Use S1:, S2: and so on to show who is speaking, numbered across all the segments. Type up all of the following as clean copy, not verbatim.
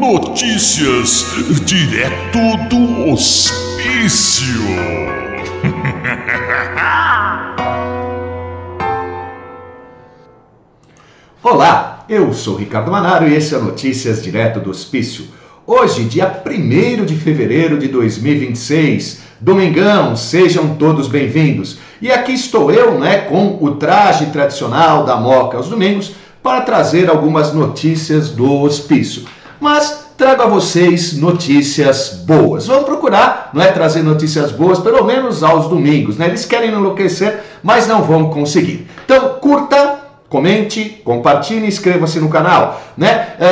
S1: Notícias direto do hospício.
S2: Olá, eu sou Ricardo Manaro e esse é Notícias direto do hospício. Hoje, dia 1º de fevereiro de 2026, domingão, sejam todos bem-vindos. E aqui estou eu, com o traje tradicional da Moca aos domingos, para trazer algumas notícias do hospício. Mas trago a vocês notícias boas. Vamos procurar, trazer notícias boas, pelo menos aos domingos, Eles querem enlouquecer, mas não vão conseguir. Então, curta, comente, compartilhe e inscreva-se no canal,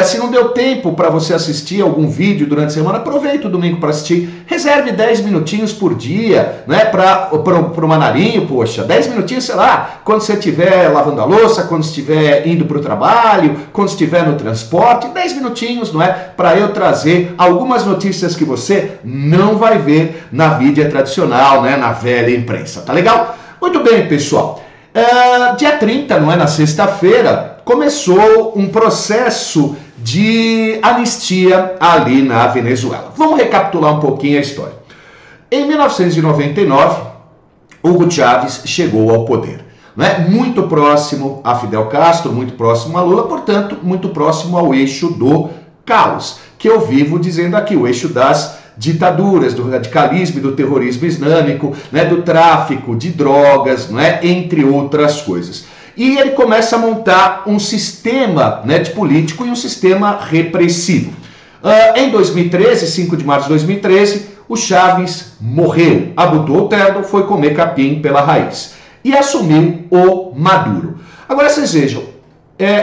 S2: Se não deu tempo para você assistir algum vídeo durante a semana, aproveita o domingo para assistir. Reserve 10 minutinhos por dia, para o Manarinho, 10 minutinhos, sei lá, quando você estiver lavando a louça, quando estiver indo para o trabalho, quando estiver no transporte, 10 minutinhos, para eu trazer algumas notícias que você não vai ver na mídia tradicional, na velha imprensa, tá legal? Muito bem, pessoal. Dia 30, na sexta-feira, começou um processo de anistia ali na Venezuela. Vamos recapitular um pouquinho a história. Em 1999, Hugo Chávez chegou ao poder. Muito próximo a Fidel Castro, muito próximo a Lula, portanto, muito próximo ao eixo do caos, que eu vivo dizendo aqui, o eixo das ditaduras, do radicalismo e do terrorismo islâmico, do tráfico de drogas, entre outras coisas. E ele começa a montar um sistema de político e um sistema repressivo. Em 2013, 5 de março de 2013, o Chávez morreu, abotou o terno, foi comer capim pela raiz e assumiu o Maduro. Agora vocês vejam,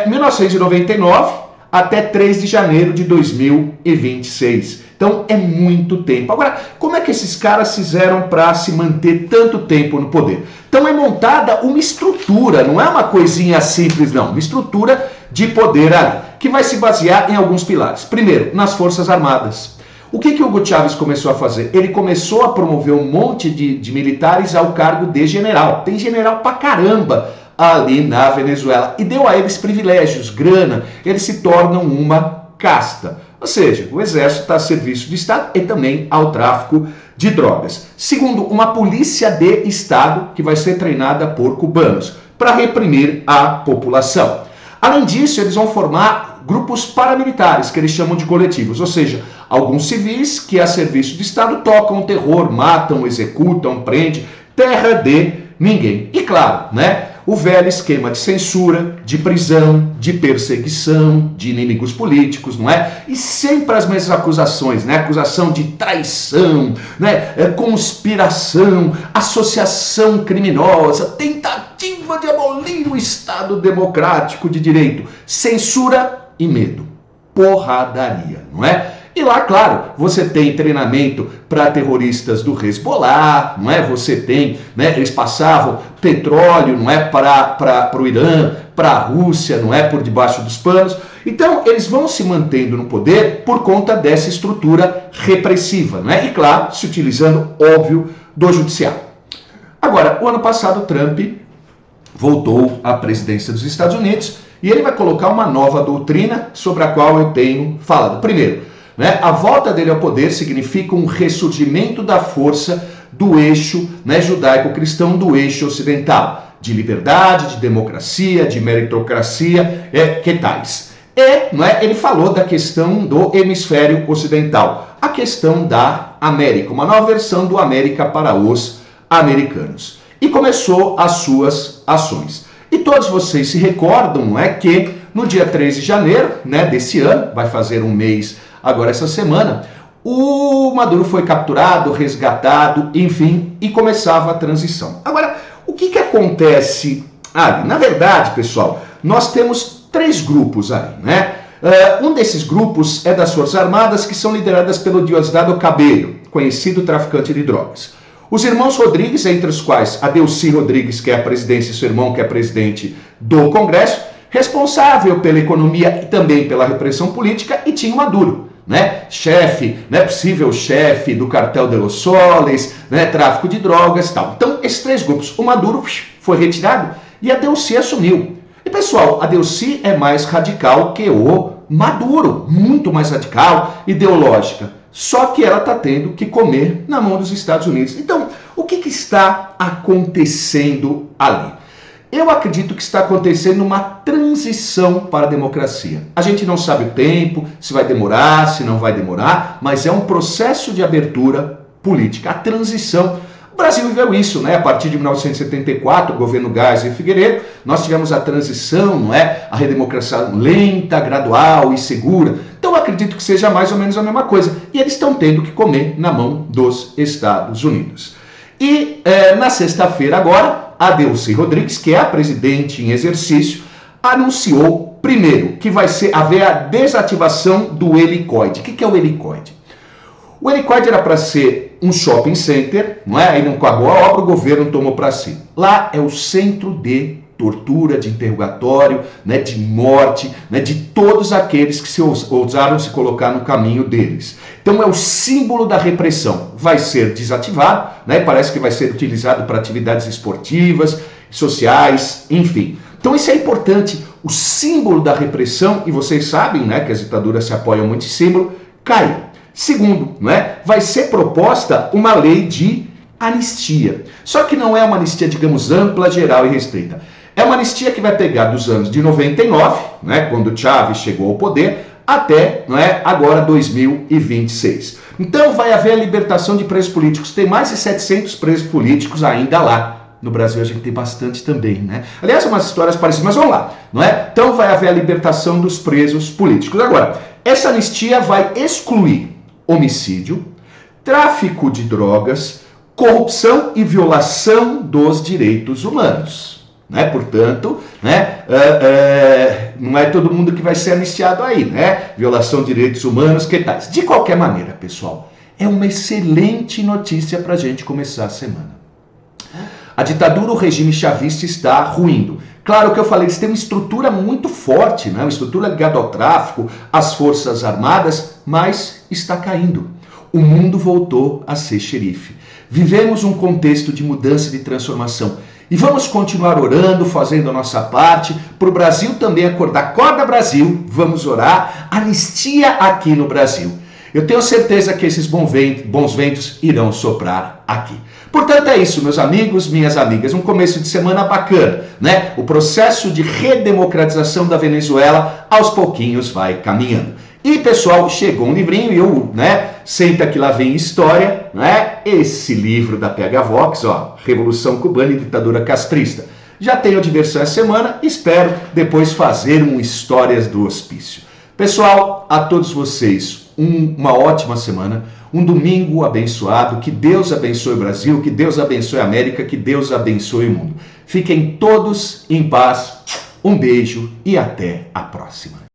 S2: 1999 até 3 de janeiro de 2026. Então é muito tempo. Agora, como é que esses caras fizeram para se manter tanto tempo no poder? Então é montada uma estrutura, não é uma coisinha simples não, uma estrutura de poder ali, que vai se basear em alguns pilares. Primeiro, nas Forças Armadas. O que o Hugo Chávez começou a fazer? Ele começou a promover um monte de militares ao cargo de general. Tem general pra caramba ali na Venezuela e deu a eles privilégios, grana, eles se tornam uma casta. Ou seja, o exército está a serviço do Estado e também ao tráfico de drogas. Segundo, uma polícia de Estado que vai ser treinada por cubanos para reprimir a população. Além disso, eles vão formar grupos paramilitares, que eles chamam de coletivos, ou seja, alguns civis que a serviço do Estado tocam terror, matam, executam, prendem, terra de ninguém. E claro, o velho esquema de censura, de prisão, de perseguição, de inimigos políticos, E sempre as mesmas acusações, Acusação de traição, conspiração, associação criminosa, tentativa de abolir o Estado democrático de direito, censura e medo, porradaria, E lá, claro, você tem treinamento para terroristas do Hezbollah, Você tem, eles passavam petróleo, para o Irã, para a Rússia, por debaixo dos panos. Então, eles vão se mantendo no poder por conta dessa estrutura repressiva, E claro, se utilizando, óbvio, do judiciário. Agora, o ano passado, Trump voltou à presidência dos Estados Unidos e ele vai colocar uma nova doutrina sobre a qual eu tenho falado. Primeiro, a volta dele ao poder significa um ressurgimento da força do eixo judaico-cristão, do eixo ocidental, de liberdade, de democracia, de meritocracia, que tais. E ele falou da questão do hemisfério ocidental, a questão da América, uma nova versão do América para os americanos. E começou as suas ações. E todos vocês se recordam, que no dia 3 de janeiro, desse ano, vai fazer um mês agora essa semana, o Maduro foi capturado, resgatado, enfim, e começava a transição. Agora, o que acontece ali? Na verdade, pessoal, nós temos 3 grupos ali, Um desses grupos é das Forças Armadas, que são lideradas pelo Diosdado Cabello, conhecido traficante de drogas. Os irmãos Rodrigues, entre os quais a Delcy Rodrigues, que é a presidência, e seu irmão, que é presidente do Congresso, responsável pela economia e também pela repressão política, e tinha o Maduro, chefe, possível chefe do cartel de Los Soles, tráfico de drogas e tal. Então, esses 3 grupos, o Maduro foi retirado e a Delcy assumiu. E pessoal, a Delcy é mais radical que o Maduro, muito mais radical, ideológica. Só que ela está tendo que comer na mão dos Estados Unidos. Então, o que está acontecendo ali? Eu acredito que está acontecendo uma transição para a democracia. A gente não sabe o tempo, se vai demorar, se não vai demorar, mas é um processo de abertura política, a transição. O Brasil viveu isso, né? A partir de 1974, o governo Geisel e Figueiredo, nós tivemos a transição, não é? A redemocracização lenta, gradual e segura. Então eu acredito que seja mais ou menos a mesma coisa. E eles estão tendo que comer na mão dos Estados Unidos. E na sexta-feira agora, a Delcy Rodrigues, que é a presidente em exercício, anunciou, primeiro, que vai haver a desativação do helicoide. O que é o helicoide? O helicoide era para ser um shopping center, não é? Aí não acabou a obra, o governo tomou para si. Lá é o centro de tortura, de interrogatório, né, de morte, né, de todos aqueles que ousaram se colocar no caminho deles. Então é o símbolo da repressão. Vai ser desativado, né, parece que vai ser utilizado para atividades esportivas, sociais, enfim. Então isso é importante. O símbolo da repressão, e vocês sabem, né, que as ditaduras se apoiam muito em símbolo, caiu. Segundo, né, vai ser proposta uma lei de anistia. Só que não é uma anistia, digamos, ampla, geral e restrita. É uma anistia que vai pegar dos anos de 99, né, quando Chávez chegou ao poder, até, não é, agora 2026. Então vai haver a libertação de presos políticos. Tem mais de 700 presos políticos ainda lá. No Brasil a gente tem bastante também, né? Aliás, são umas histórias parecidas, mas vamos lá, não é? Então vai haver a libertação dos presos políticos. Agora, essa anistia vai excluir homicídio, tráfico de drogas, corrupção e violação dos direitos humanos. Né? Portanto, né, não é todo mundo que vai ser anistiado aí, né? Violação de direitos humanos, que tais. De qualquer maneira, pessoal, é uma excelente notícia para a gente começar a semana. A ditadura, o regime chavista está ruindo. Claro que eu falei, eles têm uma estrutura muito forte, né? Uma estrutura ligada ao tráfico, às forças armadas, mas está caindo. O mundo voltou a ser xerife. Vivemos um contexto de mudança e de transformação. E vamos continuar orando, fazendo a nossa parte, para o Brasil também acordar. Acorda, Brasil, vamos orar, anistia aqui no Brasil. Eu tenho certeza que esses bons ventos irão soprar aqui. Portanto, é isso, meus amigos, minhas amigas. Um começo de semana bacana, né? O processo de redemocratização da Venezuela, aos pouquinhos, vai caminhando. E, pessoal, chegou um livrinho e eu, né? Senta que lá vem história, né? Esse livro da PH Vox, ó, Revolução Cubana e Ditadura Castrista. Já tenho diversão essa semana, espero depois fazer um Histórias do Hospício. Pessoal, a todos vocês, uma ótima semana, um domingo abençoado, que Deus abençoe o Brasil, que Deus abençoe a América, que Deus abençoe o mundo. Fiquem todos em paz, um beijo e até a próxima.